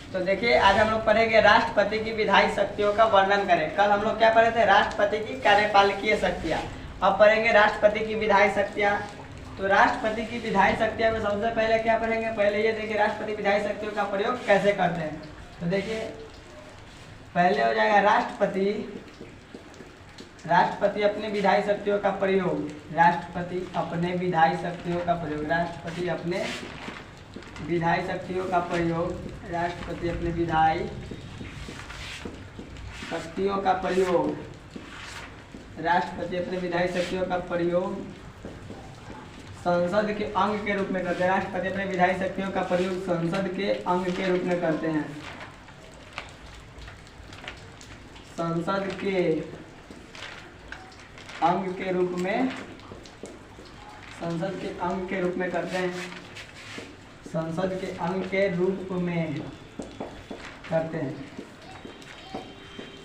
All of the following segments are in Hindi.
तो देखिए आज हम लोग पढ़ेंगे राष्ट्रपति की विधायी शक्तियों का वर्णन करें। कल हम लोग क्या पढ़े थे? राष्ट्रपति की कार्यपालिकीय शक्तियाँ। अब पढ़ेंगे राष्ट्रपति की विधायी शक्तियाँ। तो राष्ट्रपति की विधायी शक्तियाँ में सबसे पहले क्या पढ़ेंगे? पहले ये देखिए राष्ट्रपति विधायी शक्तियों का प्रयोग कैसे करते हैं। तो देखिए पहले हो जाएगा राष्ट्रपति अपने विधायी शक्तियों का प्रयोग। राष्ट्रपति अपने विधायी शक्तियों का प्रयोग। राष्ट्रपति अपने विधायी शक्तियों का प्रयोग। राष्ट्रपति अपने विधायी शक्तियों का प्रयोग। राष्ट्रपति अपने विधायी शक्तियों का प्रयोग संसद के अंग के रूप में करते हैं। राष्ट्रपति अपने विधायी शक्तियों का प्रयोग संसद के अंग के रूप में करते हैं। संसद के अंग के रूप में, संसद के अंग के रूप में करते हैं। संसद के अंग के रूप में करते हैं।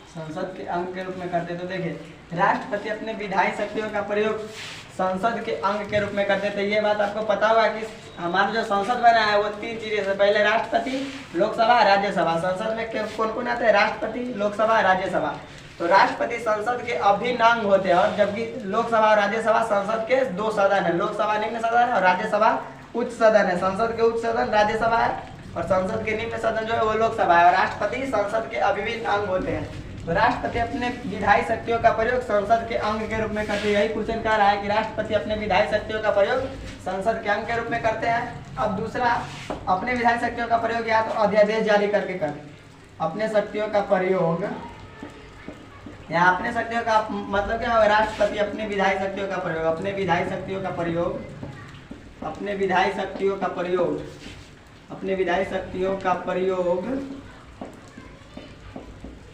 संसद के अंग के रूप में करते हैं। तो देखिए राष्ट्रपति अपने विधायी शक्तियों का प्रयोग संसद के अंग के रूप में करते थे। ये बात आपको पता होगा कि हमारा जो संसद बना है वो तीन चीजें से, पहले राष्ट्रपति, लोकसभा, राज्यसभा। संसद में कौन कौन आते हैं? राष्ट्रपति, लोकसभा, राज्यसभा। तो राष्ट्रपति संसद के अभिन्न अंग होते हैं, और जबकि लोकसभा और राज्यसभा संसद के दो सदन है। लोकसभा निम्न सदन है और राज्यसभा उच्च सदन है। संसद के उच्च सदन राज्यसभा है और संसद के निम्न सदन जो है वो लोकसभा है। और राष्ट्रपति संसद के अभिन्न अंग होते हैं। तो राष्ट्रपति अपने विधायी शक्तियों का प्रयोग संसद के अंग के रूप में करते हैं। यही क्वेश्चन कह रहा है कि राष्ट्रपति अपने विधायी शक्तियों का प्रयोग संसद के अंग के रूप में करते हैं। अब दूसरा, अपने विधायी शक्तियों का प्रयोग या तो अध्यादेश जारी करके कर, अपने शक्तियों का प्रयोग, या अपने शक्तियों का मतलब क्या होगा? राष्ट्रपति अपने विधायी शक्तियों का प्रयोग, अपने विधायी शक्तियों का प्रयोग, अपने विधायी शक्तियों का प्रयोग, अपने विधायी शक्तियों का प्रयोग,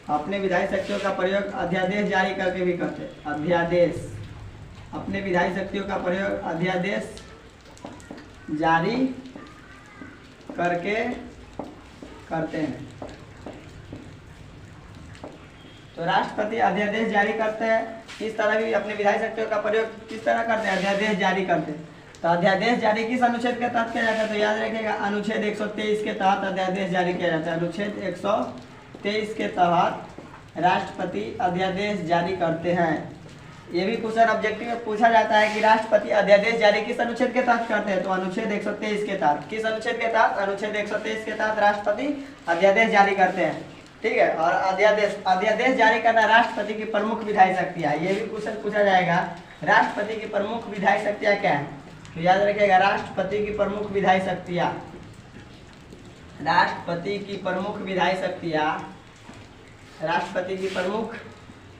अपने विधायी शक्तियों का प्रयोग अध्यादेश जारी करके भी करते हैं। अध्यादेश, अपने विधायी शक्तियों का प्रयोग अध्यादेश जारी करके करते हैं। तो राष्ट्रपति अध्यादेश जारी करते हैं। इस तरह भी अपने विधायी शक्तियों का प्रयोग किस तरह करते हैं? अध्यादेश जारी करते हैं। तो अध्यादेश जारी किस अनुच्छेद के तहत किया जाता है? तो याद रखिएगा अनुच्छेद 123 के तहत अध्यादेश जारी किया जाता है। अनुच्छेद 123 के तहत राष्ट्रपति अध्यादेश जारी करते हैं। ये भी क्वेश्चन ऑब्जेक्टिव में पूछा जाता है कि राष्ट्रपति अध्यादेश जारी किस अनुच्छेद के तहत करते हैं? तो अनुच्छेद 123 के तहत। किस अनुच्छेद के तहत? अनुच्छेद 123 के तहत राष्ट्रपति अध्यादेश जारी करते हैं। ठीक है। और अध्यादेश जारी करना राष्ट्रपति की प्रमुख विधायी शक्तियाँ। ये भी क्वेश्चन पूछा जाएगा, राष्ट्रपति की प्रमुख विधायी शक्तियाँ क्या है? तो याद रखिएगा राष्ट्रपति की प्रमुख विधायी शक्तियाँ, राष्ट्रपति की प्रमुख विधायी शक्तियाँ, राष्ट्रपति की प्रमुख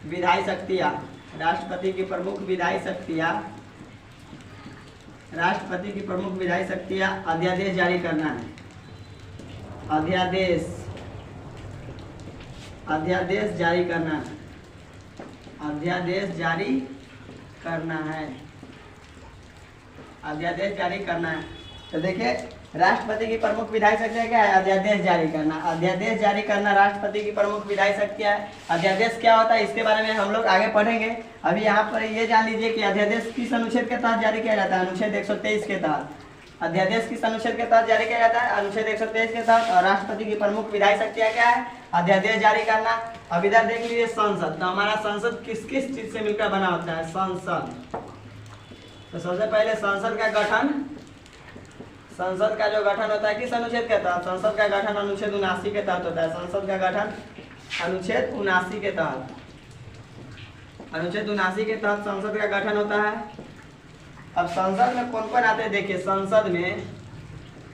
विधायी शक्तियाँ, राष्ट्रपति की प्रमुख विधायी शक्तियाँ, राष्ट्रपति की प्रमुख विधायी शक्तियाँ अध्यादेश जारी करना है। अध्यादेश जारी करना है। अध्यादेश जारी करना है। अध्यादेश जारी करना है। तो देखिए राष्ट्रपति की प्रमुख विधायी शक्तियाँ क्या है? अध्यादेश जारी करना। अध्यादेश जारी करना राष्ट्रपति की प्रमुख विधायी शक्तियाँ है। अध्यादेश क्या होता है इसके बारे में हम लोग आगे पढ़ेंगे। अभी यहाँ पर ये जान लीजिए कि अध्यादेश किस अनुच्छेद के तहत जारी किया जाता है? अनुच्छेद 123 के तहत। अध्यादेश किस अनुच्छेद के तहत जारी किया जाता है? अनुच्छेद 123 के तहत। और राष्ट्रपति की प्रमुख विधायी शक्तियाँ क्या है? अध्यादेश जारी करना। अब इधर देख लीजिए संसद। तो हमारा संसद किस किस चीज से मिलकर बना होता है? संसद। तो सबसे पहले संसद का गठन, संसद का जो गठन होता है किस अनुच्छेद के तहत? संसद का गठन अनुच्छेद 79 के तहत होता है। संसद का गठन अनुच्छेद 79 के तहत, अनुच्छेद 79 के तहत संसद का गठन होता है। अब संसद में कौन कौन आते हैं? देखिए संसद में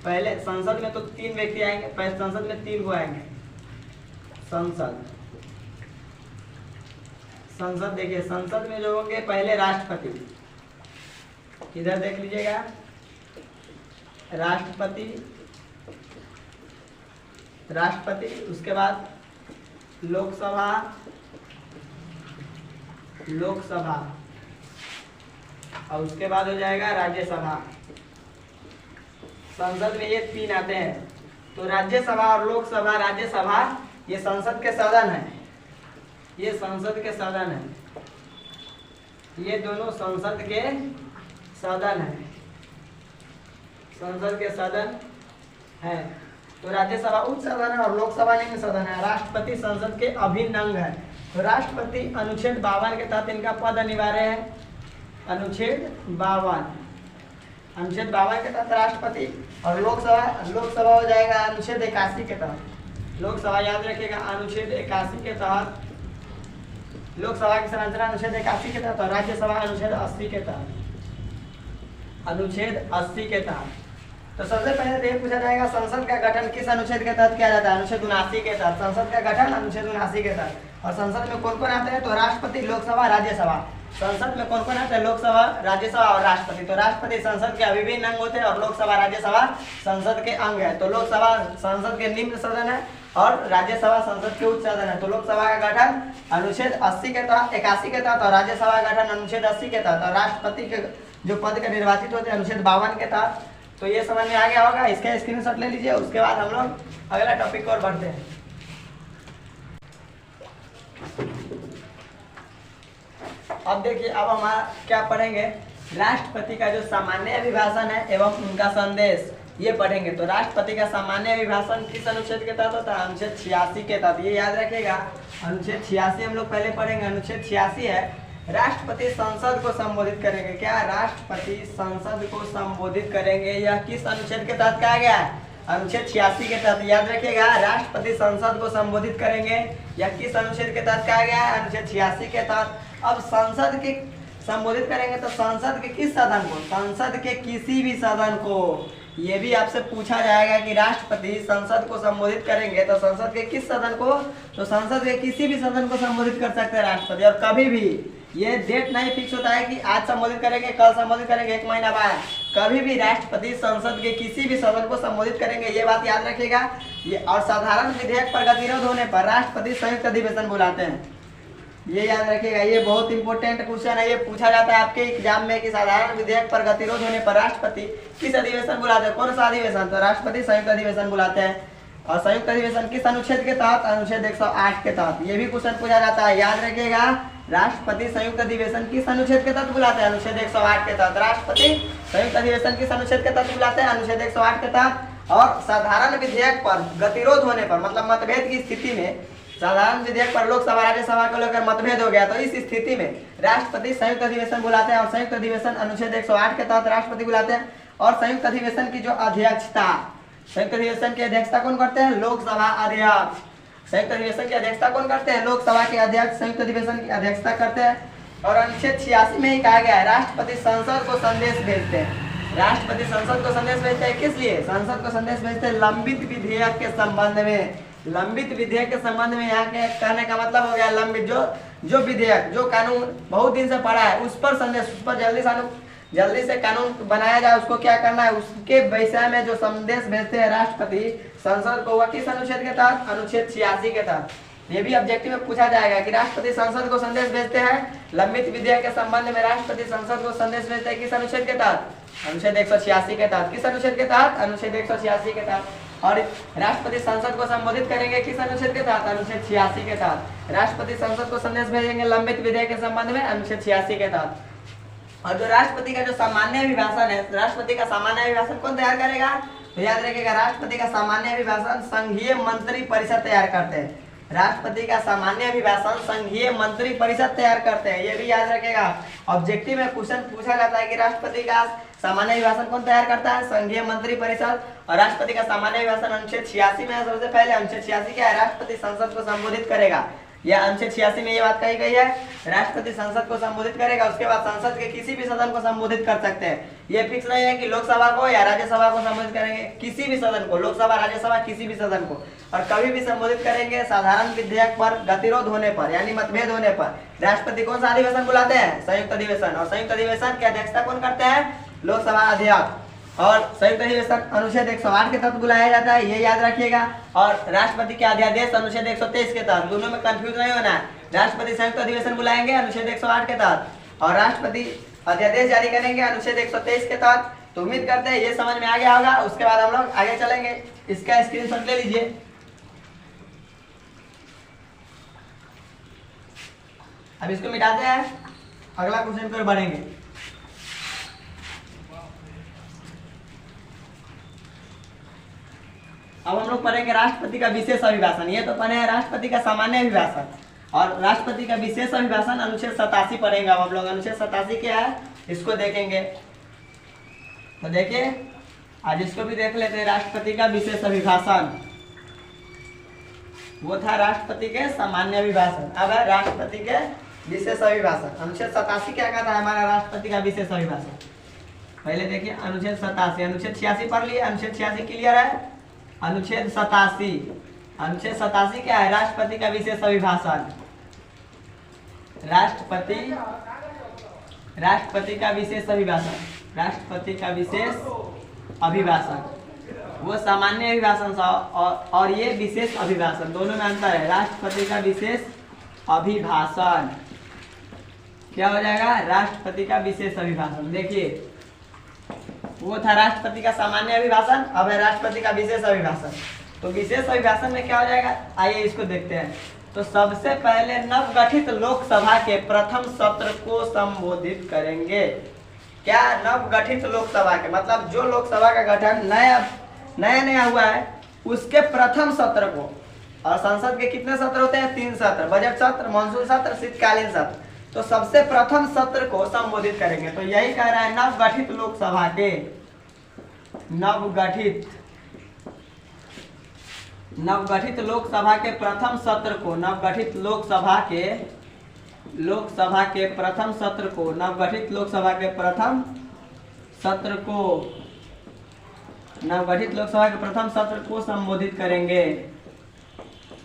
पहले, संसद में तो 3 व्यक्ति आएंगे। पहले संसद में 3 को आएंगे। संसद देखिए संसद में जो होंगे पहले राष्ट्रपति, इधर देख लीजिएगा राष्ट्रपति, उसके बाद लोकसभा और उसके बाद हो जाएगा राज्यसभा। संसद में ये 3 आते हैं। तो राज्यसभा और लोकसभा, राज्यसभा ये संसद के सदन है। ये संसद के सदन है। ये दोनों संसद के सदन है, संसद के सदन है। तो राज्यसभा उच्च सदन है और लोकसभा निम्न सदन है। राष्ट्रपति संसद के अभिन्न अंग है। तो राष्ट्रपति अनुच्छेद 52 के तहत इनका पद अनिवार्य है। अनुच्छेद 52 के तहत राष्ट्रपति। और लोकसभा हो जाएगा अनुच्छेद 81 के तहत। लोकसभा याद रखिएगा अनुच्छेद 81 के तहत। लोकसभा की संरचना अनुच्छेद 81 के तहत और राज्यसभा अनुच्छेद 80 के तहत। अनुच्छेद 80 के तहत। तो सबसे पहले तो ये पूछा जाएगा संसद का गठन किस अनुच्छेद के तहत किया जाता है? अनुच्छेद 79 के तहत। संसद का गठन अनुच्छेद 79 के तहत। और संसद में कौन कौन आते हैं? तो राष्ट्रपति, लोकसभा, राज्यसभा। संसद में कौन कौन आता है? लोकसभा, राज्यसभा और राष्ट्रपति। तो राष्ट्रपति संसद के अभिन्न अंग होते हैं और लोकसभा, राज्यसभा संसद के अंग है। तो लोकसभा संसद के निम्न सदन है और राज्यसभा संसद के उच्च सदन है। तो लोकसभा का गठन अनुच्छेद 80 के तहत, 81 के तहत और राज्यसभा का गठन अनुच्छेद 80 के तहत और राष्ट्रपति के जो पद के निर्वाचित होते हैं अनुच्छेद 52 के तहत। तो ये समझ में आ गया होगा। इसका स्क्रीनशॉट ले लीजिए। उसके बाद हम लोग अगला टॉपिक और बढ़ते हैं। अब देखिए, अब हमारा क्या पढ़ेंगे? राष्ट्रपति का जो सामान्य अभिभाषण है एवं उनका संदेश, ये पढ़ेंगे। तो राष्ट्रपति का सामान्य अभिभाषण किस अनुच्छेद के तहत होता है? अनुच्छेद 86 के तहत। ये याद रखिएगा, अनुच्छेद 86 हम लोग पहले पढ़ेंगे। अनुच्छेद 86 है राष्ट्रपति संसद को संबोधित करेंगे। क्या? राष्ट्रपति संसद को संबोधित करेंगे। यह किस अनुच्छेद के तहत कहा गया है? अनुच्छेद 86 के तहत। याद रखिएगा, राष्ट्रपति संसद को संबोधित करेंगे। यह किस अनुच्छेद के तहत कहा गया है? अनुच्छेद 86 के तहत। अब संसद के संबोधित करेंगे तो संसद के किस सदन को? संसद के किसी भी सदन को। ये भी आपसे पूछा जाएगा कि राष्ट्रपति संसद को संबोधित करेंगे तो संसद के किस सदन को? तो संसद के किसी भी सदन को संबोधित कर सकते हैं राष्ट्रपति। और कभी भी ये डेट नहीं फिक्स होता है कि आज संबोधित करेंगे, कल संबोधित करेंगे, 1 महीना बाद। कभी भी राष्ट्रपति संसद के किसी भी सदन को संबोधित करेंगे, ये बात याद रखिएगा। ये और साधारण विधेयक पर गतिरोध होने पर राष्ट्रपति संयुक्त अधिवेशन बुलाते हैं। ये याद रखिएगा, ये बहुत इंपॉर्टेंट क्वेश्चन है। ये पूछा जाता है आपके एग्जाम में कि साधारण विधेयक पर गतिरोध होने पर राष्ट्रपति किस अधिवेशन बुलाते हैं? कौन सा अधिवेशन? तो राष्ट्रपति संयुक्त अधिवेशन बुलाते हैं। और संयुक्त अधिवेशन किस अनुच्छेद के तहत? अनुच्छेद 108 के तहत। ये भी क्वेश्चन पूछा जाता है, याद रखिएगा। राष्ट्रपति संयुक्त अधिवेशन किस अनुच्छेद के तहत बुलाते हैं? अनुच्छेद 108 के तहत। राष्ट्रपति संयुक्त अधिवेशन किस अनुच्छेद के तहत बुलाते हैं? अनुच्छेद 108 के तहत। और साधारण विधेयक पर गतिरोध होने पर, मतलब मतभेद की स्थिति में, साधारण विधेयक पर लोकसभा राज्यसभा को लेकर मतभेद हो गया तो इस स्थिति में राष्ट्रपति संयुक्त अधिवेशन बुलाते हैं। और संयुक्त अधिवेशन अनुच्छेद 108 के तहत राष्ट्रपति बुलाते हैं। और संयुक्त अधिवेशन की जो अध्यक्षता, संयुक्त अधिवेशन की अध्यक्षता कौन करते हैं? लोकसभा अध्यक्ष। संयुक्त अधिवेशन की अध्यक्षता कौन करते हैं? लोकसभा के अध्यक्ष संयुक्त अधिवेशन की अध्यक्षता करते हैं। और अनुच्छेद 86 में ही कहा गया है राष्ट्रपति संसद को संदेश भेजते हैं। राष्ट्रपति संसद को संदेश भेजते हैं किस लिए? संसद को संदेश भेजते हैं लंबित विधेयक के संबंध में। लंबित विधेयक के संबंध में यहाँ के कहने का मतलब हो गया लंबित, जो विधेयक, जो कानून बहुत दिन से पड़ा है उस पर संदेश, उस पर जल्दी से कानून बनाया जाए, उसको क्या करना है, उसके विषय में जो संदेश भेजते हैं राष्ट्रपति संसद को, वह किस अनुच्छेद के तहत? अनुच्छेद 86 के तहत। ये भी ऑब्जेक्टिव में पूछा जाएगा कि राष्ट्रपति संसद को संदेश भेजते हैं लंबित विधेयक के संबंध में। राष्ट्रपति संसद को संदेश भेजते हैं किस अनुच्छेद के तहत? अनुच्छेद 186 के तहत। किस अनुच्छेद के तहत? अनुच्छेद 186 के तहत। और राष्ट्रपति संसद को संबोधित करेंगे किस अनुच्छेद के तहत? अनुच्छेद 86 के तहत। राष्ट्रपति संसद को संदेश भेजेंगे लंबित विधेयक के संबंध में, अनुच्छेद 86 के तहत। और जो राष्ट्रपति का जो सामान्य अभिभाषण है, राष्ट्रपति का सामान्य अभिभाषण कौन तैयार करेगा? तो याद रखिएगा, राष्ट्रपति का सामान्य अभिभाषण संघीय मंत्री परिषद तैयार करते हैं। राष्ट्रपति का सामान्य अभिभाषण संघीय मंत्री परिषद तैयार करते हैं। ये भी याद रखेगा, ऑब्जेक्टिव में क्वेश्चन पूछा जाता है कि राष्ट्रपति का सामान्य अभिभाषण कौन तैयार करता है? संघीय मंत्री परिषद। और राष्ट्रपति का सामान्य अभिभाषण अनुच्छेद 86 में है। सबसे पहले अनुच्छेद 86 क्या है? राष्ट्रपति संसद को संबोधित करेगा। या अनुच्छेद 86 में ये बात कही गई है, राष्ट्रपति संसद को संबोधित करेगा। उसके बाद संसद के किसी भी सदन को संबोधित कर सकते हैं। ये फिक्स नहीं है कि लोकसभा को या राज्यसभा को संबोधित करेंगे, किसी भी सदन को, लोकसभा, राज्यसभा, किसी भी सदन को। और कभी भी संबोधित करेंगे साधारण विधेयक पर गतिरोध होने पर, यानी मतभेद होने पर। राष्ट्रपति कौन सा अधिवेशन बुलाते हैं? संयुक्त अधिवेशन। और संयुक्त अधिवेशन की अध्यक्षता कौन करते हैं? लोकसभा अध्यक्ष। और संयुक्त अधिवेशन अनुच्छेद 108 के तहत बुलाया जाता है, ये याद रखिएगा। और राष्ट्रपति के अध्यादेश अनुच्छेद 123 के तहत, दोनों में कंफ्यूज नहीं होना है। राष्ट्रपति संयुक्त अधिवेशन बुलाएंगे अनुच्छेद 108 के तहत, और राष्ट्रपति अध्यादेश जारी करेंगे अनुच्छेद 123 के तहत। तो उम्मीद करते हैं ये समझ में आ गया होगा। उसके बाद हम लोग आगे चलेंगे। इसका स्क्रीनशॉट ले लीजिए। अब इसको मिटाते हैं, अगला क्वेश्चन पर बढ़ेंगे। अब हम लोग पढ़ेंगे राष्ट्रपति का विशेष अभिभाषण। ये तो पढ़े हैं राष्ट्रपति का सामान्य अभिभाषण, और राष्ट्रपति का विशेष अभिभाषण अनुच्छेद 87 पढ़ेंगे। अब हम लोग अनुच्छेद 87 क्या है इसको देखेंगे। तो देखिए आज इसको भी देख लेते हैं। राष्ट्रपति का विशेष अभिभाषण वो था राष्ट्रपति के सामान्य अभिभाषण। अब है राष्ट्रपति के विशेष अभिभाषण। अनुच्छेद 87 क्या कहता है हमारा राष्ट्रपति का विशेष अभिभाषण। पहले देखिए अनुच्छेद 87, अनुच्छेद 86 पढ़ लिए। अनुच्छेद 86 क्लियर है। अनुच्छेद 87, अनुच्छेद 87 क्या है राष्ट्रपति का विशेष अभिभाषण। राष्ट्रपति का विशेष अभिभाषण, राष्ट्रपति का विशेष अभिभाषण वो सामान्य अभिभाषण और ये विशेष अभिभाषण, दोनों में अंतर है। राष्ट्रपति का विशेष अभिभाषण क्या हो जाएगा राष्ट्रपति का विशेष अभिभाषण। देखिए वो था राष्ट्रपति का सामान्य अभिभाषण, अब है राष्ट्रपति का विशेष अभिभाषण। तो विशेष अभिभाषण में क्या हो जाएगा आइए इसको देखते हैं। तो सबसे पहले नवगठित लोकसभा के प्रथम सत्र को संबोधित करेंगे। क्या नवगठित लोकसभा के मतलब जो लोकसभा का गठन नया हुआ है उसके प्रथम सत्र को। और संसद के कितने सत्र होते हैं 3 सत्र, बजट सत्र, मानसून सत्र, शीतकालीन सत्र। तो सबसे प्रथम सत्र को संबोधित करेंगे। तो यही कह रहा है नवगठित लोकसभा के नवगठित लोकसभा के प्रथम सत्र को नवगठित लोकसभा के प्रथम सत्र को नवगठित लोकसभा के प्रथम सत्र को नवगठित लोकसभा के प्रथम सत्र को संबोधित करेंगे।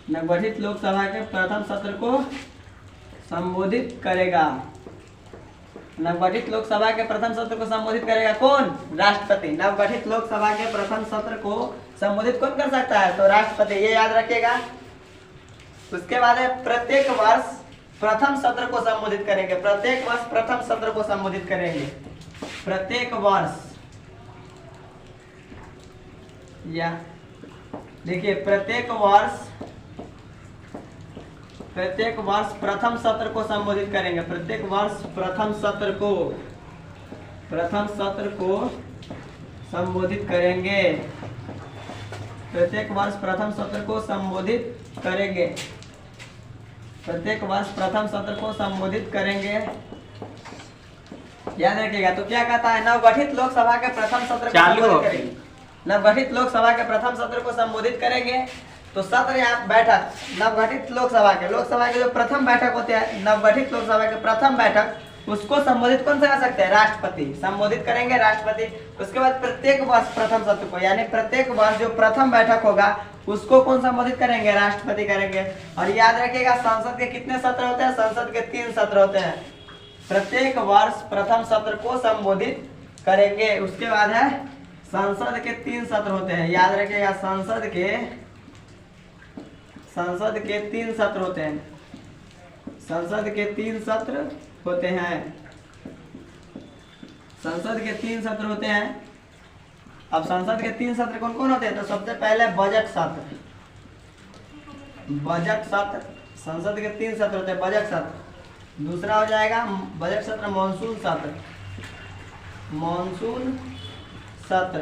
नवगठित लोकसभा के प्रथम सत्र को संबोधित करेगा। नवगठित लोकसभा के प्रथम सत्र को संबोधित करेगा कौन राष्ट्रपति। नवगठित लोकसभा के प्रथम सत्र को संबोधित कौन कर सकता है तो राष्ट्रपति, ये याद रखिएगा। उसके बाद है प्रत्येक वर्ष प्रथम सत्र को संबोधित करेंगे। प्रत्येक वर्ष प्रथम सत्र को संबोधित करेंगे। प्रत्येक वर्ष या देखिए प्रत्येक वर्ष प्रथम सत्र को संबोधित करेंगे। प्रत्येक वर्ष प्रथम सत्र को संबोधित करेंगे। प्रत्येक वर्ष प्रथम सत्र को संबोधित करेंगे। प्रत्येक वर्ष प्रथम सत्र को संबोधित करेंगे, याद रखिएगा। तो क्या कहता है नवगठित लोकसभा के प्रथम सत्र को संबोधित करेंगे। नवगठित लोकसभा के प्रथम सत्र को संबोधित करेंगे। तो सत्र या बैठक नवगठित लोकसभा के जो प्रथम बैठक होते हैं नवगठित लोकसभा के प्रथम बैठक उसको संबोधित कौन से कर सकते हैं राष्ट्रपति संबोधित करेंगे राष्ट्रपति। उसके बाद प्रत्येक वर्ष प्रथम सत्र को यानी प्रत्येक वर्ष जो प्रथम बैठक होगा उसको कौन संबोधित करेंगे राष्ट्रपति करेंगे। और याद रखिएगा संसद के कितने सत्र होते हैं संसद के 3 सत्र होते हैं। प्रत्येक वर्ष प्रथम सत्र को संबोधित करेंगे। उसके बाद है संसद के 3 सत्र होते हैं, याद रखिएगा संसद के 3 सत्र होते हैं। संसद के 3 सत्र होते हैं। संसद के 3 सत्र होते हैं। अब संसद के 3 सत्र कौन कौन होते हैं तो सबसे पहले बजट सत्र संसद के 3 सत्र होते हैं। बजट सत्र, दूसरा हो जाएगा बजट सत्र मानसून सत्र,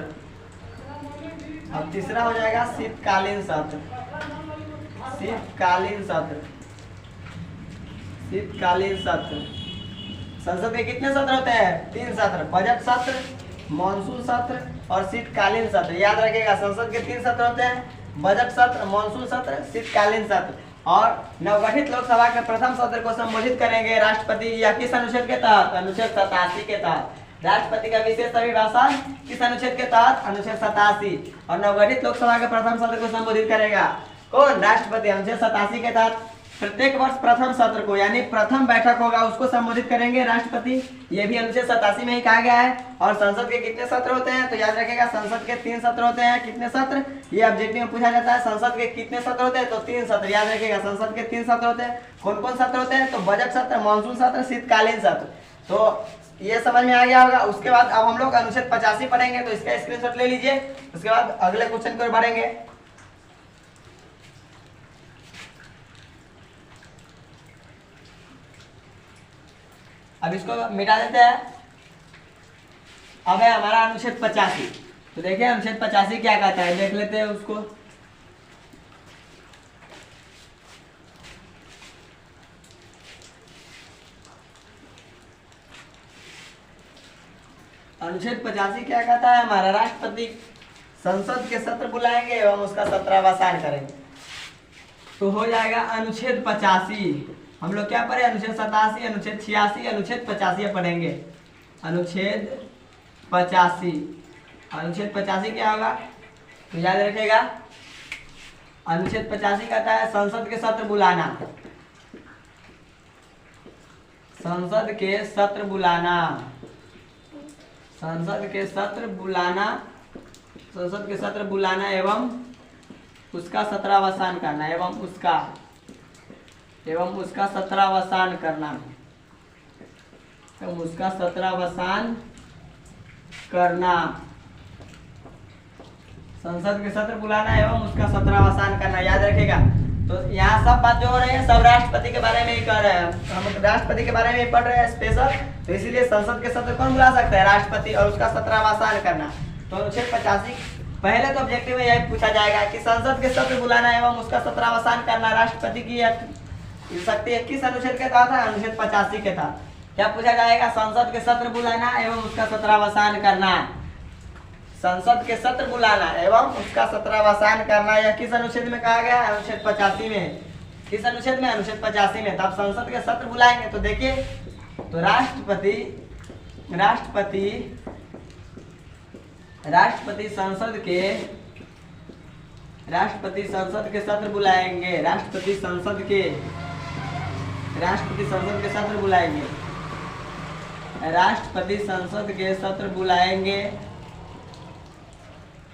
अब तीसरा हो जाएगा शीतकालीन सत्र। संसद के कितने सत्र होते हैं 3 सत्र, बजट सत्र, मानसून सत्र और शीतकालीन सत्र। याद रखिएगा संसद के 3 सत्र होते हैं, बजट सत्र, मानसून सत्र, शीतकालीन सत्र। और नवगठित लोकसभा के प्रथम सत्र को संबोधित करेंगे राष्ट्रपति या किस अनुच्छेद के तहत अनुच्छेद 87 के तहत। राष्ट्रपति का विशेष अभिभाषण किस अनुच्छेद के तहत अनुच्छेद 87। और नवगठित लोकसभा के प्रथम सत्र को संबोधित करेगा कौन राष्ट्रपति अनुच्छेद 87 के तहत। प्रत्येक वर्ष प्रथम सत्र को यानी प्रथम बैठक होगा उसको संबोधित करेंगे राष्ट्रपति, ये भी अनुच्छेद 87 में ही कहा गया है। और संसद के कितने सत्र होते हैं तो याद रखिएगा संसद के 3 सत्र होते हैं। कितने सत्र ये ऑब्जेक्टिव में पूछा जाता है। संसद के कितने सत्र होते हैं तो 3 सत्र, याद रखिएगा संसद के 3 सत्र होते हैं। कौन कौन सत्र होते हैं तो बजट सत्र, मानसून सत्र, शीतकालीन सत्र। तो ये समझ में आ गया होगा। उसके बाद अब हम लोग अनुच्छेद 85 पढ़ेंगे तो इसका स्क्रीनशॉट ले लीजिए। उसके बाद अगले क्वेश्चन को बढ़ेंगे। अब इसको मिटा देते हैं। अब है हमारा अनुच्छेद 85। तो देखिए अनुच्छेद 85 क्या कहता है देख लेते हैं उसको। अनुच्छेद 85 क्या कहता है हमारा? राष्ट्रपति संसद के सत्र बुलाएंगे एवं उसका सत्रावसान करेंगे। तो हो जाएगा अनुच्छेद 85। हम लोग क्या पढ़े? अनुच्छेद 87, अनुच्छेद 86, अनुच्छेद 85 पढ़ेंगे। अनुच्छेद 85, अनुच्छेद 85 क्या होगा तो याद रखेगा। अनुच्छेद 85 कहता है संसद के सत्र बुलाना, संसद के सत्र बुलाना, संसद के सत्र बुलाना, संसद के सत्र बुलाना एवं उसका सत्रावसान करना, एवं उसका सत्रावसान करना, एवं उसका सत्रावसान करना। संसद के सत्र बुलाना एवं उसका सत्रावसान करना, याद रखेगा। तो यहाँ सब बात जो हो रही है सब राष्ट्रपति के बारे में ही कर रहे हैं, हम राष्ट्रपति के बारे में ही पढ़ रहे हैं स्पेशल। तो इसीलिए संसद के सत्र कौन बुला सकता है? राष्ट्रपति, और उसका सत्रावसान करना। तो अनुच्छेद 85 पहले तो ऑब्जेक्टिव में यही पूछा जाएगा कि संसद के सत्र बुलाना एवं उसका सत्रावसान करना राष्ट्रपति की शक्ति 21 अनुच्छेद के तहत है, अनुच्छेद 85 के तहत क्या पूछा जाएगा? संसद के सत्र बुलाना एवं उसका सत्रावसान करना, संसद के सत्र बुलाना एवं उसका सत्रावसान करना। यह किस अनुच्छेद में कहा गया? अनुच्छेद 85 में। किस अनुच्छेद में? अनुच्छेद 85 में। तब संसद के सत्र बुलाएंगे तो देखिए, तो राष्ट्रपति संसद के सत्र बुलाएंगे, राष्ट्रपति संसद के सत्र बुलाएंगे, राष्ट्रपति संसद के सत्र बुलाएंगे,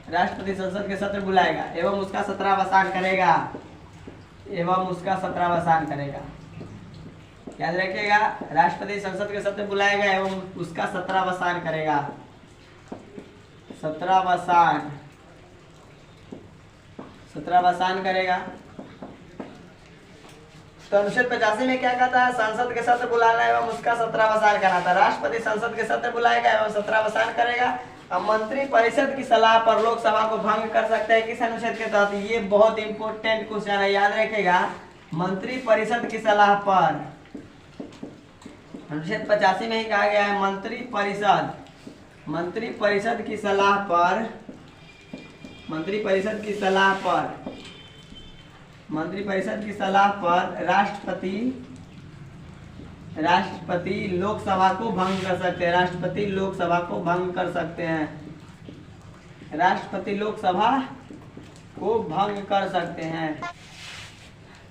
राष्ट्रपति संसद के सत्र बुलाएगा एवं उसका सत्रावसान करेगा, एवं उसका सत्रावसान करेगा। याद रखिएगा, राष्ट्रपति संसद के सत्र बुलाएगा एवं उसका सत्रावसान करेगा, सत्रावसान करेगा। तो अनुच्छेद 85 में क्या कहता है? संसद के सत्र बुलाना एवं उसका सत्रावसान करना था। राष्ट्रपति संसद के सत्र बुलाएगा एवं सत्रावसान करेगा। अब मंत्री परिषद की सलाह पर लोकसभा को भंग कर सकते हैं किस अनुच्छेद के तहत? ये बहुत इंपॉर्टेंट क्वेश्चन है, याद रखेगा। मंत्री परिषद की सलाह पर, अनुच्छेद 85 में ही कहा गया है मंत्री परिषद की सलाह पर, मंत्री परिषद की सलाह पर राष्ट्रपति लोकसभा को भंग कर सकते हैं, राष्ट्रपति लोकसभा को भंग कर सकते हैं, राष्ट्रपति लोकसभा को भंग कर सकते हैं।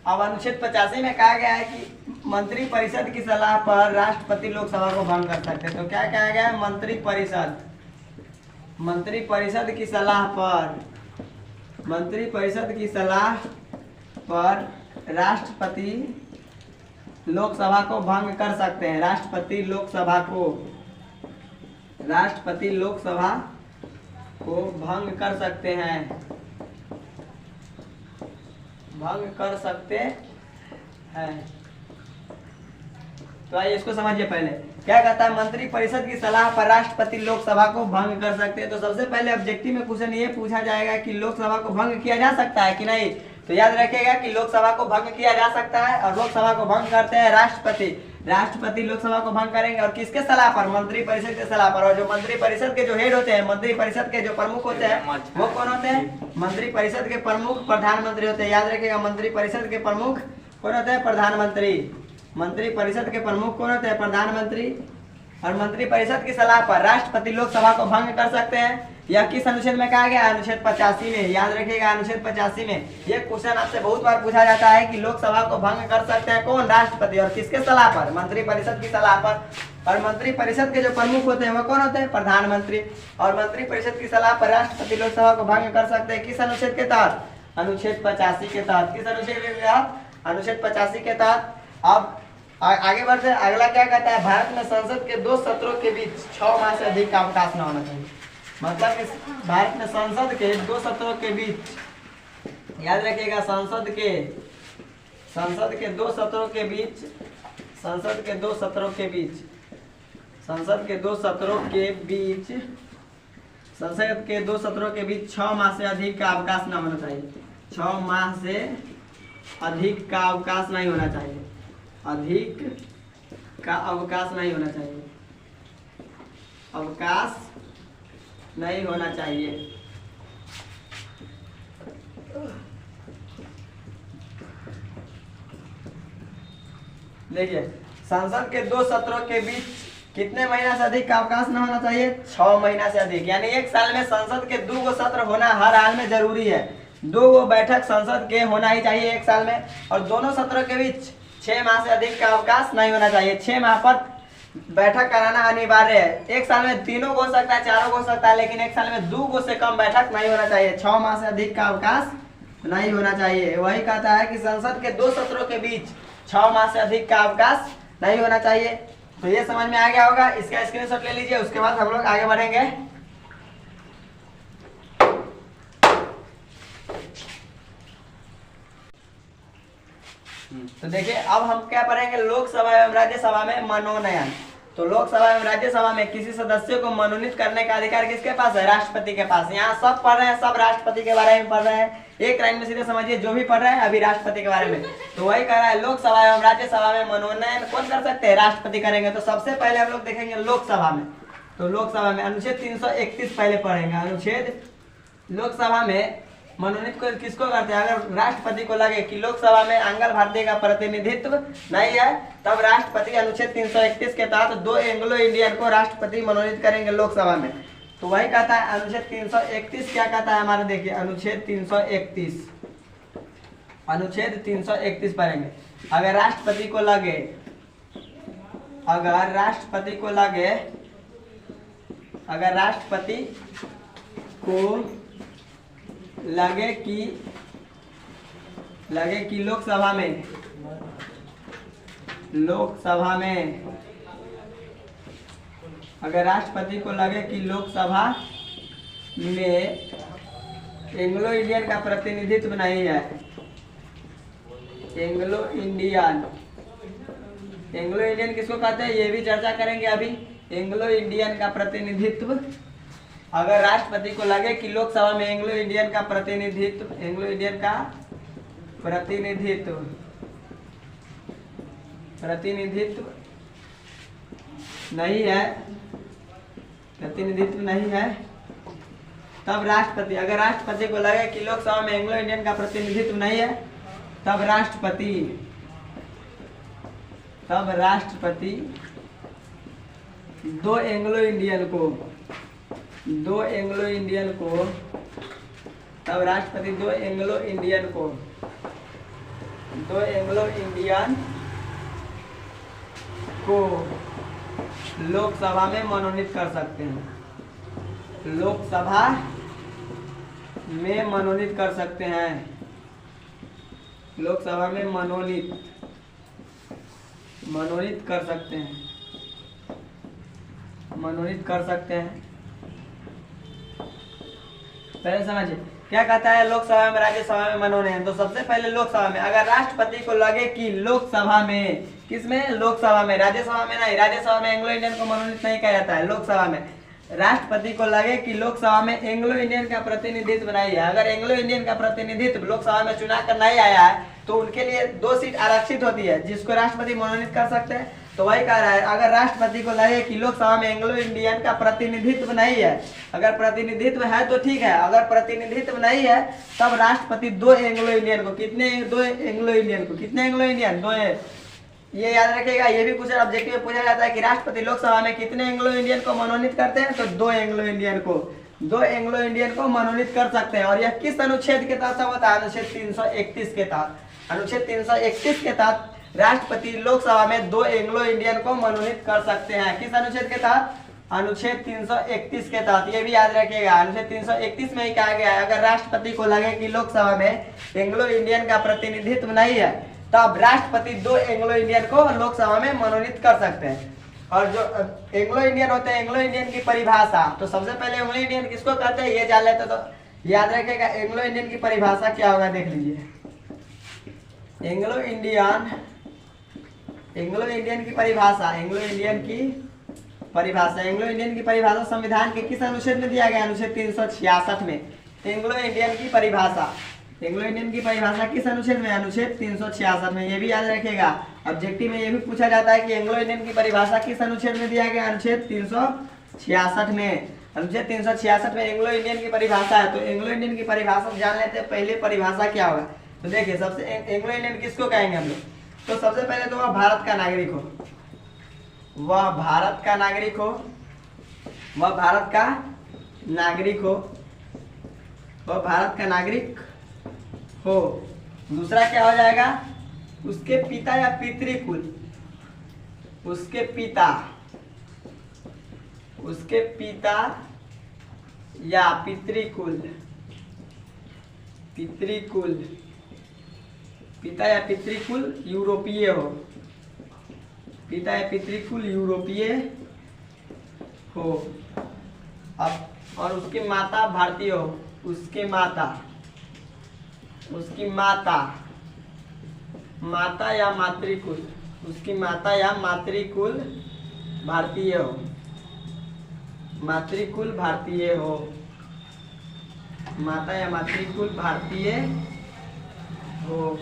अब अनुच्छेद 85 में कहा गया है कि मंत्री परिषद की सलाह पर राष्ट्रपति लोकसभा को भंग कर सकते हैं। तो क्या कहा गया है? मंत्री परिषद की सलाह पर राष्ट्रपति लोकसभा को भंग कर सकते हैं, राष्ट्रपति लोकसभा को भंग कर सकते हैं, भंग कर सकते हैं। तो आइए इसको समझिए। पहले क्या कहता है? मंत्री परिषद की सलाह पर राष्ट्रपति लोकसभा को भंग कर सकते हैं। तो सबसे पहले ऑब्जेक्टिव में क्वेश्चन ये पूछा जाएगा कि लोकसभा को भंग किया जा सकता है कि नहीं। तो याद रखिएगा कि लोकसभा को भंग किया जा सकता है, और लोकसभा को भंग करते हैं राष्ट्रपति लोकसभा को भंग करेंगे, और किसके सलाह पर? मंत्री परिषद के सलाह पर। और जो मंत्री परिषद के जो हेड होते हैं, मंत्री परिषद के जो प्रमुख होते हैं, वो कौन होते हैं? मंत्री परिषद के प्रमुख प्रधानमंत्री होते हैं। याद रखिएगा, मंत्री परिषद के प्रमुख कौन होते हैं? प्रधानमंत्री। मंत्री परिषद के प्रमुख कौन होते हैं? प्रधानमंत्री। और मंत्री परिषद की सलाह पर राष्ट्रपति लोकसभा को भंग कर सकते हैं। यह किस अनुच्छेद में कहा गया? अनुच्छेद 85 में। याद रखिएगा, अनुच्छेद 85 में। यह क्वेश्चन आपसे बहुत बार पूछा जाता है कि लोकसभा को भंग कर सकते हैं कौन? राष्ट्रपति। और किसके सलाह पर? मंत्री परिषद की सलाह पर। और मंत्री परिषद के जो प्रमुख होते हैं वो कौन होते हैं? प्रधानमंत्री। और मंत्री परिषद की सलाह पर राष्ट्रपति लोकसभा को भंग कर सकते हैं किस अनुच्छेद के तहत? अनुच्छेद 85 के तहत। किस अनुच्छेद के तहत? अनुच्छेद 85 के तहत। अब आगे बढ़ते हैं। अगला क्या कहता है? भारत में संसद के 2 सत्रों के बीच 6 माह से अधिक का अवकाश न होना चाहिए। मतलब कि भारत में संसद के 2 सत्रों के बीच, याद रखिएगा, संसद के 2 सत्रों के बीच, संसद के 2 सत्रों के बीच 6 माह से अधिक का अवकाश न होना चाहिए। 6 माह से अधिक का अवकाश नहीं होना चाहिए, अधिक का अवकाश नहीं होना चाहिए। अवकाश नहीं होना चाहिए। देखिए, संसद के 2 सत्रों के बीच कितने महीना से अधिक का अवकाश न होना चाहिए? 6 महीना से अधिक। यानी एक साल में संसद के 2 सत्र होना हर हाल में जरूरी है। 2 बैठक संसद के होना ही चाहिए एक साल में, और दोनों सत्रों के बीच 6 माह से अधिक का अवकाश नहीं होना चाहिए। 6 माह पर बैठक कराना अनिवार्य है। एक साल में 3 हो सकता है, 4 हो सकता है, लेकिन एक साल में 2 से कम बैठक नहीं होना चाहिए। 6 माह से अधिक का अवकाश नहीं होना चाहिए। वही कहता है कि संसद के 2 सत्रों के बीच 6 माह से अधिक का अवकाश नहीं होना चाहिए। तो ये समझ में आ गया होगा, इसका स्क्रीनशॉट ले लीजिए, उसके बाद हम लोग आगे बढ़ेंगे। तो देखिए, अब हम क्या पढ़ेंगे? लोकसभा एवं राज्यसभा में मनोनयन। तो लोकसभा एवं राज्यसभा में किसी सदस्य को मनोनीत करने का अधिकार किसके पास है? राष्ट्रपति के पास। यहाँ सब पढ़ रहे हैं, सब राष्ट्रपति के बारे में पढ़ रहे हैं। एक लाइन में सीधे समझिए, जो भी पढ़ रहे हैं अभी राष्ट्रपति के बारे में। तो वही कह रहा है, लोकसभा एवं राज्यसभा में मनोनयन कौन कर सकते हैं? राष्ट्रपति करेंगे। तो सबसे पहले हम लोग देखेंगे लोकसभा में। तो लोकसभा में अनुच्छेद 331 पहले पढ़ेंगे। अनुच्छेद लोकसभा में मनोनीत को किसको करते हैं? अगर राष्ट्रपति को लगे कि लोकसभा में अंगल भारतीय का प्रतिनिधित्व नहीं है, तब राष्ट्रपति अनुच्छेद 331 के तहत 2 एंग्लो इंडियन को राष्ट्रपति मनोनीत करेंगे लोकसभा में। तो वही कहता है अनुच्छेद 331 क्या कहता है हमारे? देखिए, अनुच्छेद 331 पढ़ेंगे। अगर राष्ट्रपति को लगे कि लोकसभा में अगर राष्ट्रपति को लगे कि लोकसभा में एंग्लो इंडियन का प्रतिनिधित्व नहीं है, एंग्लो इंडियन किसको कहते हैं ये भी चर्चा करेंगे अभी। एंग्लो इंडियन का प्रतिनिधित्व, अगर राष्ट्रपति को लगे कि लोकसभा में एंग्लो इंडियन का प्रतिनिधित्व नहीं है, तब राष्ट्रपति, अगर राष्ट्रपति को लगे कि लोकसभा में एंग्लो इंडियन का प्रतिनिधित्व नहीं है, तब राष्ट्रपति 2 एंग्लो इंडियन को लोकसभा में मनोनीत कर सकते हैं। लोकसभा में मनोनीत कर सकते हैं। पहले समझिए क्या कहता है लोकसभा में राज्यसभा में मनोनयन। तो सबसे पहले लोकसभा में अगर राष्ट्रपति को लगे कि लोकसभा में, किसमें? लोकसभा में, राज्यसभा में नहीं। राज्यसभा में एंग्लो इंडियन को मनोनीत नहीं किया जाता है। लोकसभा में राष्ट्रपति को लगे कि लोकसभा में एंग्लो इंडियन का प्रतिनिधित्व नहीं है, अगर एंग्लो इंडियन का प्रतिनिधित्व लोकसभा में चुना कर नहीं आया है, तो उनके लिए 2 सीट आरक्षित होती है जिसको राष्ट्रपति मनोनीत कर सकते हैं। तो वही कह रहा है, अगर राष्ट्रपति को लगे कि लोकसभा में एंग्लो इंडियन का प्रतिनिधित्व नहीं है, अगर प्रतिनिधित्व है तो ठीक है, अगर प्रतिनिधित्व नहीं है तब राष्ट्रपति 2 एंग्लो इंडियन को, कितने एंग्लो इंडियन? 2। ये याद रखिएगा, ये भी कुछ ऑब्जेक्टिव में पूछा जाता है कि राष्ट्रपति लोकसभा में कितने एंग्लो इंडियन को मनोनीत करते हैं? तो 2 एंग्लो इंडियन को मनोनीत कर सकते हैं। और यह किस अनुच्छेद के तहत होता है? अनुच्छेद 331 के तहत। अनुच्छेद 331 के तहत राष्ट्रपति लोकसभा में 2 एंग्लो इंडियन को मनोनीत कर सकते हैं। किस अनुच्छेद के तहत? अनुच्छेद 331 के तहत। ये भी याद रखिएगा, अनुच्छेद 331 में ही कहा गया है, अगर राष्ट्रपति को लगे कि लोकसभा में एंग्लो इंडियन का प्रतिनिधित्व नहीं है, तब राष्ट्रपति 2 एंग्लो इंडियन को लोकसभा में मनोनीत कर सकते हैं। और जो एंग्लो इंडियन होते हैं, एंग्लो इंडियन की परिभाषा, तो सबसे पहले एंग्लो इंडियन किसको कहते हैं ये जान लेते, तो याद रखिएगा एंग्लो इंडियन की परिभाषा क्या होगा, देख लीजिए। एंग्लो इंडियन की परिभाषा संविधान के किस अनुच्छेद में दिया गया? अनुच्छेद 366 में। एंग्लो इंडियन की परिभाषा किस अनुच्छेद में? अनुच्छेद 366 में। ये भी याद रखिएगा, ऑब्जेक्टिव में ये भी पूछा जाता है कि एंग्लो इंडियन की परिभाषा किस अनुच्छेद में दिया गया? अनुच्छेद 366 में, अनुच्छेद 366 में एंग्लो इंडियन की परिभाषा है। तो एंग्लो इंडियन की परिभाषा जान लेते हैं, पहले परिभाषा क्या होगा। तो देखिए सबसे एंग्लो इंडियन किसको कहेंगे हम लोग। तो सबसे पहले तो वह भारत का नागरिक हो, वह भारत का नागरिक हो, वह भारत का नागरिक हो, वह भारत का नागरिक हो। दूसरा क्या हो जाएगा, उसके पिता या पितृकुल, उसके पिता या पितृकुल, पिता या पितृकुल यूरोपीय हो, पिता या पितृकुल यूरोपीय हो। अब और उसकी माता भारतीय हो, उसकी माता या मातृकुल, उसकी माता या मातृकुल भारतीय हो, मातृकुल भारतीय हो, माता या मातृकुल भारतीय हो।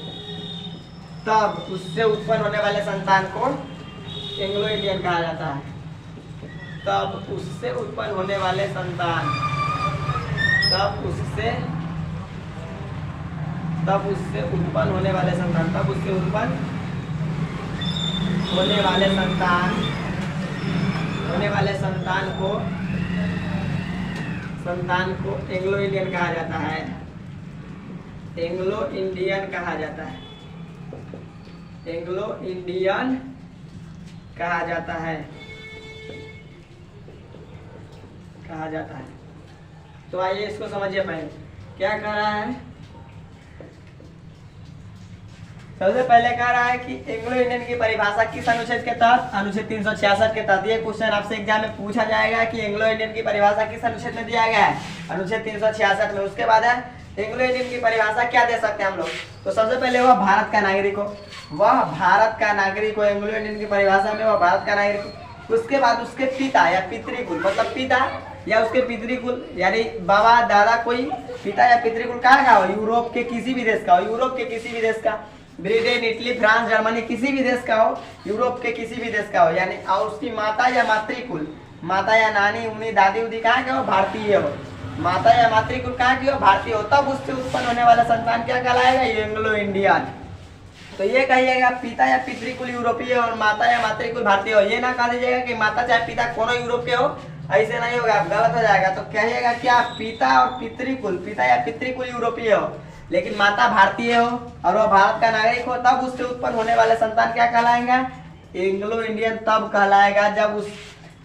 तब उससे उत्पन्न होने वाले संतान को एंग्लो इंडियन कहा जाता है। तब उससे उत्पन्न होने वाले संतान, तब उससे उत्पन्न होने वाले संतान, तब उससे उत्पन्न होने वाले संतान को एंग्लो इंडियन कहा जाता है, एंग्लो इंडियन कहा जाता है, एंग्लो इंडियन कहा जाता है, कहा जाता है। तो आइए इसको समझिए पहले क्या कह रहा है। सबसे पहले कह रहा है कि एंग्लो इंडियन की परिभाषा किस अनुच्छेद के तहत, अनुच्छेद 366 के तहत। ये क्वेश्चन आपसे एग्जाम में पूछा जाएगा कि एंग्लो इंडियन की परिभाषा किस अनुच्छेद में दिया गया है, अनुच्छेद 366 में। उसके बाद है एंग्लो इंडियन की परिभाषा क्या दे सकते हैं हम लोग। तो सबसे पहले वह भारत का नागरिक हो, वह भारत का नागरिक हो, एंग्लो इंडियन की परिभाषा में वह भारत का नागरिक हो। उसके बाद उसके पिता या पितृकुल, मतलब पिता या उसके पितृकुल यानी बाबा दादा, कोई पिता या पितृकुल कहाँ का हो, यूरोप के किसी भी देश का हो, यूरोप के किसी भी देश का, ब्रिटेन, इटली, फ्रांस, जर्मनी, किसी भी देश का हो, यूरोप के किसी भी देश का हो यानी। और उसकी माता या मातृकुल, माता या नानी उनी दादी उदी कहाँ के हो, भारतीय हो, माता या मातृकुल कहाँ की हो, भारतीय हो। तब उससे उत्पन्न होने वाला संतान क्या कहलाएगा, एंग्लो इंडियन। तो ये कहिएगा पिता या पितृकुल यूरोपीय और माता या मातृकुल भारतीय हो। ये ना कह दीजिएगा कि माता चाहे पिता कोनो यूरोप के हो, ऐसे नहीं होगा, गलत हो जाएगा। तो कहिएगा क्या, पिता और पितृकुल, पिता या पितृकुल यूरोपीय हो लेकिन माता भारतीय हो और वह भारत का नागरिक हो। तब उससे उत्पन्न होने वाले संतान क्या कहलाएगा, एंग्लो इंडियन तब कहलाएगा जब उस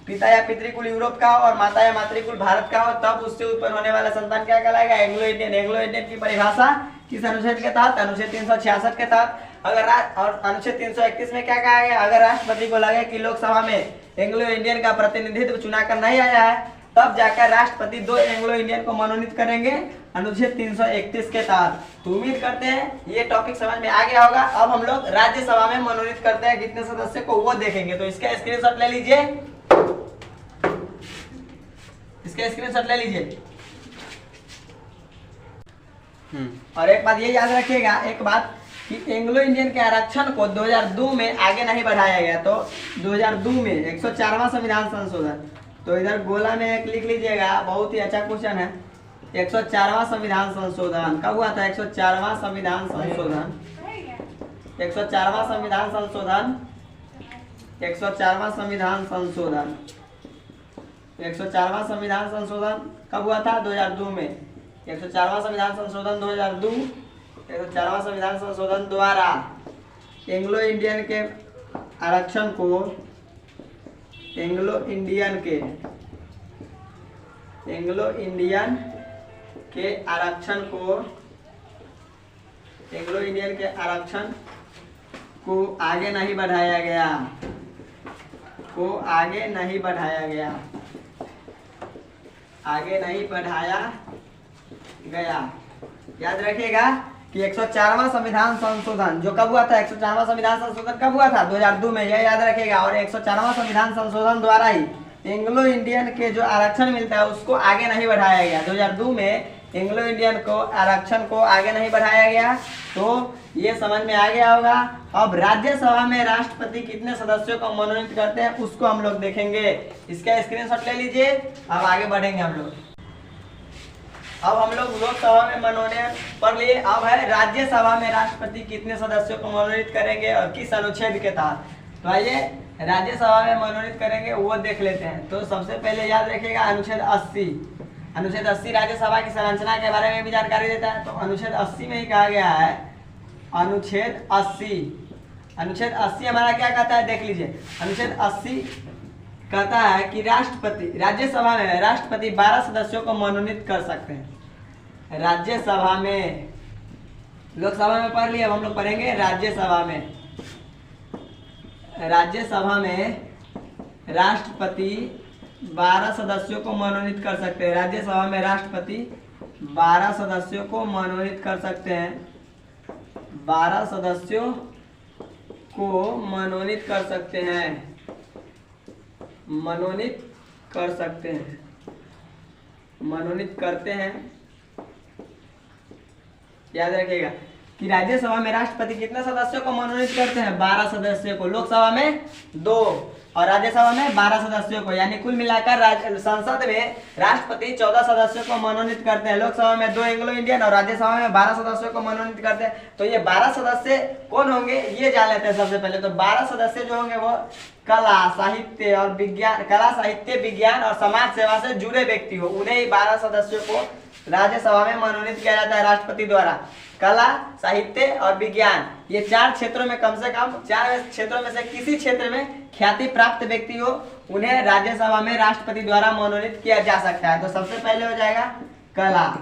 पिता या पितृकुल यूरोप का हो और माता या मातृकुल भारत का हो। तब उससे उत्पन्न होने वाला संतान क्या कहलाएगा, एंग्लो इंडियन। एंग्लो इंडियन की परिभाषा किस अनुच्छेद के तहत, अनुच्छेद 366 के तहत। अगर और अनुच्छेद 331 में क्या कहा गया, अगर राष्ट्रपति को लगे कि लोकसभा में एंग्लो इंडियन का प्रतिनिधित्व चुना कर नहीं आया है तब जाकर राष्ट्रपति 2 एंग्लो इंडियन को मनोनीत करेंगे अनुच्छेद 331 के तहत। तो उम्मीद करते हैं ये टॉपिक समझ में आ गया होगा। अब हम लोग राज्यसभा में मनोनीत करते हैं कितने सदस्य को, वो देखेंगे। तो इसका स्क्रीनशॉट ले लीजिए, इसका स्क्रीनशॉट ले लीजिए। और एक बात ये याद रखिएगा, एक बात कि एंग्लो इंडियन के आरक्षण को 2002 में आगे नहीं बढ़ाया गया। तो 2002 में 104वां संविधान संशोधन, तो इधर गोला में एक लिख लीजिएगा, बहुत ही अच्छा क्वेश्चन है। 104वां संविधान संशोधन कब हुआ था, 104वां संविधान संशोधन, 104वां संविधान संशोधन, 104वां संविधान संशोधन, 104वां संविधान संशोधन कब हुआ था, 2002 में। 104वां संविधान संशोधन 2002, 104वां संविधान संशोधन द्वारा एंग्लो इंडियन के आरक्षण को, एंग्लो इंडियन के आरक्षण को, एंग्लो इंडियन के आरक्षण को आगे नहीं बढ़ाया गया, को आगे नहीं बढ़ाया गया, आगे नहीं बढ़ाया गया। याद रखिएगा कि 104वां संविधान संशोधन जो कब हुआ था, 104वां संविधान संशोधन कब हुआ था, 2002 में, यह याद रखिएगा। और 104वां संविधान संशोधन द्वारा ही एंग्लो इंडियन के जो आरक्षण मिलता है उसको आगे नहीं बढ़ाया गया। 2002 में एंग्लो इंडियन को आरक्षण को आगे नहीं बढ़ाया गया। तो ये समझ में आ गया होगा। अब राज्यसभा में राष्ट्रपति कितने सदस्यों को मनोनीत करते हैं उसको हम लोग देखेंगे। इसका स्क्रीनशॉट ले लीजिए। अब आगे बढ़ेंगे हम लोग। अब हम लोग लोकसभा में मनोनयन पढ़ लिए। अब है राज्यसभा में राष्ट्रपति कितने सदस्यों को मनोनीत करेंगे और किस अनुच्छेद के तहत। तो आइए राज्यसभा में मनोनीत करेंगे वो देख लेते हैं। तो सबसे पहले याद रखिएगा अनुच्छेद 80। अनुच्छेद 80 राज्यसभा की संरचना के बारे में भी जानकारी देता है। तो अनुच्छेद 80 में ही कहा गया है, अनुच्छेद 80, अनुच्छेद 80 हमारा क्या कहता है देख लीजिए। अनुच्छेद 80 कहता है कि राष्ट्रपति, राज्यसभा में राष्ट्रपति 12 सदस्यों को मनोनीत कर सकते हैं। राज्यसभा में, लोकसभा में पढ़ लिया, अब हम लोग पढ़ेंगे राज्यसभा में। राज्यसभा में राष्ट्रपति 12 सदस्यों को मनोनीत कर सकते हैं। राज्यसभा में राष्ट्रपति 12 सदस्यों को मनोनीत कर सकते हैं। 12 सदस्यों को मनोनीत कर सकते हैं, मनोनीत कर सकते हैं, मनोनीत करते हैं। याद रखिएगा कि राज्यसभा में राष्ट्रपति कितने सदस्यों को मनोनीत करते हैं, 12 सदस्यों को। लोकसभा में 2 और राज्यसभा में 12 सदस्यों को, यानी कुल मिलाकर संसद में राष्ट्रपति 14 सदस्यों को मनोनीत करते हैं। लोकसभा में 2 एंग्लो इंडियन और राज्यसभा में 12 सदस्यों को मनोनीत करते हैं। तो ये 12 सदस्य कौन होंगे ये जान लेते हैं सबसे पहले। तो 12 सदस्य जो होंगे वो कला, साहित्य और विज्ञान, कला, साहित्य, विज्ञान और समाज सेवा से जुड़े व्यक्ति हो, उन्हें ही 12 सदस्यों को राज्यसभा में मनोनीत किया जाता है राष्ट्रपति द्वारा। कला, साहित्य और विज्ञान, ये 4 क्षेत्रों में कम से कम 4 क्षेत्रों में से किसी क्षेत्र में ख्याति प्राप्त व्यक्ति हो, उन्हें राज्यसभा में राष्ट्रपति द्वारा मनोनीत किया जा सकता है। तो सबसे पहले हो जाएगा कला,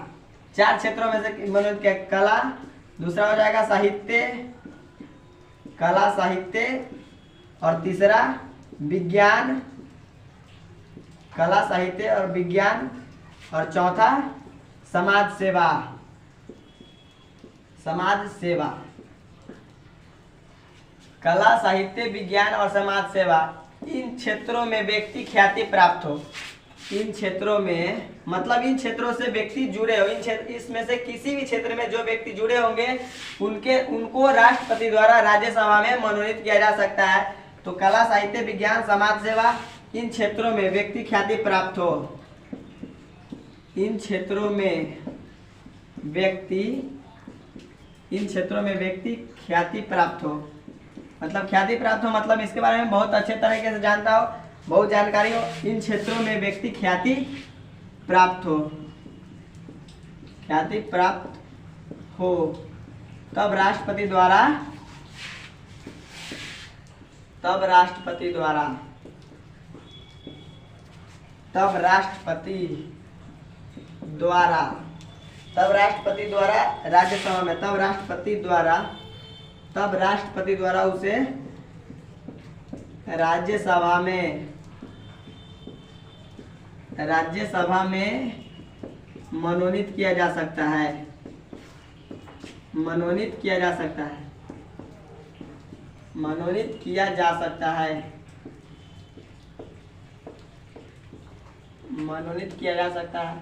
4 क्षेत्रों में से मनोनीत किया कला। दूसरा हो जाएगा साहित्य, कला, साहित्य। और तीसरा विज्ञान, कला, साहित्य और विज्ञान। और चौथा समाज सेवा, समाज सेवा। कला, साहित्य, विज्ञान और समाज सेवा, इन क्षेत्रों में व्यक्ति ख्याति प्राप्त हो। इन क्षेत्रों में मतलब इन क्षेत्रों से व्यक्ति जुड़े हो। इसमें से किसी भी क्षेत्र में जो व्यक्ति जुड़े होंगे उनको राष्ट्रपति द्वारा राज्यसभा में मनोनीत किया जा सकता है। तो कला, साहित्य, विज्ञान, समाज सेवा, इन क्षेत्रों में व्यक्ति ख्याति प्राप्त हो। इन क्षेत्रों में व्यक्ति ख्याति प्राप्त हो। मतलब ख्याति प्राप्त हो मतलब इसके बारे में बहुत अच्छे तरीके से जानता हो, बहुत जानकारी हो। इन क्षेत्रों में व्यक्ति ख्याति प्राप्त हो, ख्याति प्राप्त हो, तब राष्ट्रपति द्वारा राज्यसभा में तब राष्ट्रपति द्वारा उसे राज्यसभा में मनोनीत किया जा सकता है, मनोनीत किया जा सकता है, मनोनीत किया जा सकता है, मनोनीत किया जा सकता है।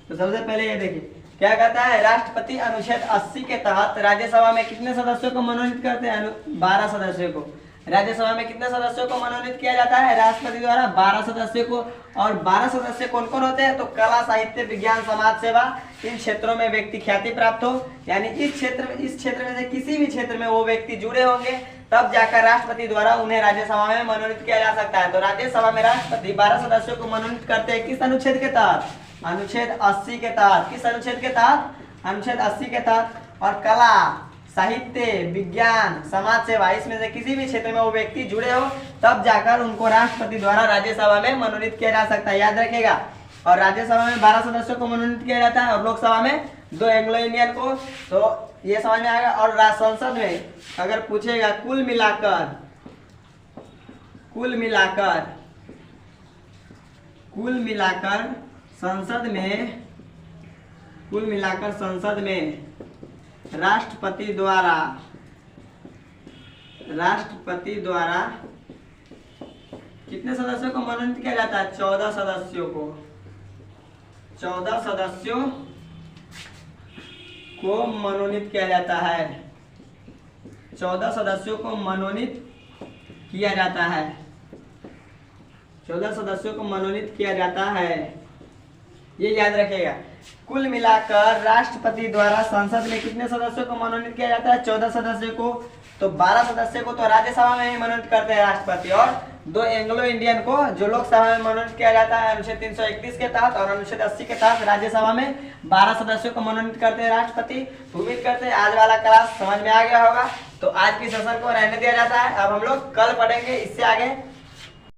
तो सबसे पहले ये देखिए क्या कहता है, राष्ट्रपति अनुच्छेद 80 के तहत राज्यसभा में कितने सदस्यों को मनोनीत करते हैं, 12 सदस्यों को। राज्यसभा में कितने सदस्यों को मनोनीत किया जाता है राष्ट्रपति द्वारा, 12 सदस्यों को। और 12 सदस्य कौन कौन होते हैं, तो कला, साहित्य, विज्ञान, समाज सेवा, इन क्षेत्रों में व्यक्ति ख्याति प्राप्त हो, यानी इस क्षेत्र में से किसी भी क्षेत्र में वो व्यक्ति जुड़े होंगे, तब जाकर राष्ट्रपति द्वारा उन्हें राज्यसभा में मनोनीत किया जा सकता है। तो राज्यसभा में राष्ट्रपति 12 सदस्यों को मनोनीत करते हैं किस अनुच्छेद के तहत, अनुच्छेद 80 के तहत। किस अनुच्छेद के तहत, अनुच्छेद 80 के तहत। और कला, साहित्य, विज्ञान, समाज सेवा, इसमें से किसी भी क्षेत्र में वो व्यक्ति जुड़े हो, तब जाकर उनको राष्ट्रपति द्वारा राज्यसभा में मनोनीत किया जा सकता है। याद रखिएगा। और राज्यसभा में 12 सदस्यों को मनोनीत किया जाता है और लोकसभा में 2 एंग्लो इंडियन को। तो ये समझ में आएगा। और संसद में अगर पूछेगा कुल मिलाकर संसद में राष्ट्रपति द्वारा कितने सदस्यों को मनोनीत किया जाता है, 14 सदस्यों को। 14 सदस्यों को मनोनीत किया जाता है। 14 सदस्यों को मनोनीत किया जाता है। 14 सदस्यों को मनोनीत किया जाता है, ये याद रखिएगा। कुल मिलाकर राष्ट्रपति द्वारा संसद में कितने सदस्यों को मनोनीत किया जाता है? 14 सदस्यों को। तो 12 सदस्यों को तो राज्यसभा में ही मनोनीत करते हैं राष्ट्रपति, और 2 एंग्लो इंडियन को जो लोकसभा में मनोनीत किया जाता है अनुच्छेद 331 के तहत और अनुच्छेद 80 के तहत राज्यसभा में 12 सदस्यों को मनोनीत करते हैं राष्ट्रपति। उम्मीद करते हैं आज वाला क्लास समझ में आ गया होगा। तो आज की सेशन को रहने दिया जाता है। अब हम लोग कल पढ़ेंगे इससे आगे